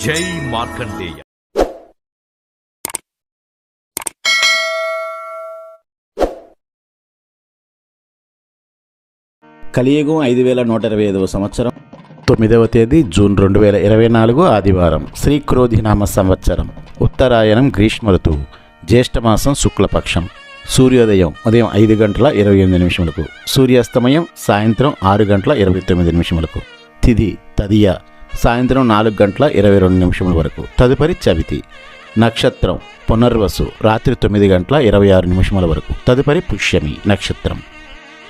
జై మార్కండేయ. కలియుగం 5125వ సంవత్సరం 9వ తేదీ జూన్ 2024 ఆదివారం. శ్రీ క్రోధినామ సంవత్సరం. ఉత్తరాయణం గ్రీష్మ ఋతువు. జ్యేష్ఠమాసం శుక్లపక్షం. సూర్యోదయం ఉదయం 5 గంటల 28 నిమిషములకు. సూర్యాస్తమయం సాయంత్రం 6 గంటల 29 నిమిషములకు. తిథి తదియ సాయంత్రం 4 గంటల 22 నిమిషముల వరకు. తదుపరి చవితి. నక్షత్రం పునర్వసు రాత్రి 9 గంటల 26 నిమిషముల వరకు. తదుపరి పుష్యమి నక్షత్రం.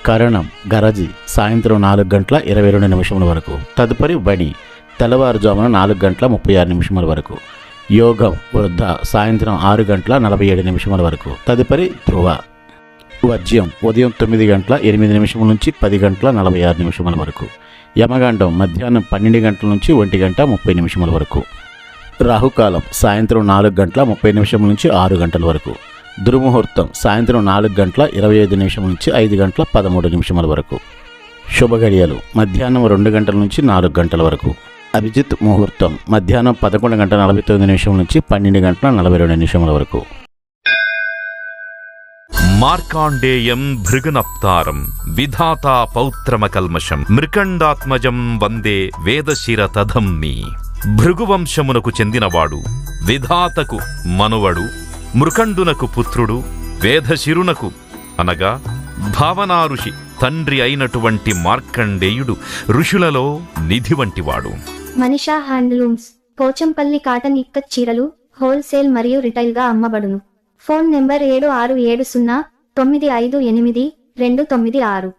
కరణం గరజి సాయంత్రం 4 గంటల 22 నిమిషముల వరకు. తదుపరి వణి తెల్లవారుజామున 4 గంటల 36 నిమిషముల వరకు. యోగం వృద్ధ సాయంత్రం 6 గంటల 47 నిమిషముల వరకు. తదుపరి ధ్రువ. వర్జ్యం ఉదయం 9 గంటల 8 నిమిషముల నుంచి 10 గంటల 46 నిమిషముల వరకు. యమగండం మధ్యాహ్నం 12 గంటల నుంచి 1 గంట 30 నిమిషముల వరకు. రాహుకాలం సాయంత్రం 4 గంటల 30 నిమిషముల నుంచి 6 గంటల వరకు. దుర్ముహూర్తం సాయంత్రం 4 గంటల 25 నిమిషముల నుంచి 5 గంటల 13 నిమిషముల వరకు. శుభగడియలు మధ్యాహ్నం 2 గంటల నుంచి 4 గంటల వరకు. అభిజిత్ ముహూర్తం మధ్యాహ్నం 11 గంటల 49 నిమిషముల నుంచి 12 గంటల 42 నిమిషముల వరకు. మార్కాండేయం భృగునప్తారం విధాతా పౌత్రమకల్మషం మృకండాత్మజం వందే వేదశిరతధమ్మి. భృగువంశమునకు చెందినవాడు, విధాతకు మనువడు, మృకండునకు పుత్రుడు, వేదశిరునకు అనగా భావనా ఋషి తండ్రి అయినటువంటి మార్కండేయుడు ఋషులలో నిధి వంటివాడు. మనీషా హ్యాండ్లూమ్స్ పోచంపల్లి కాటన్ ఇక్కత్ చీరలు హోల్సేల్ మరియు రిటైల్ గా అమ్మబడును. Phone number 7670958296.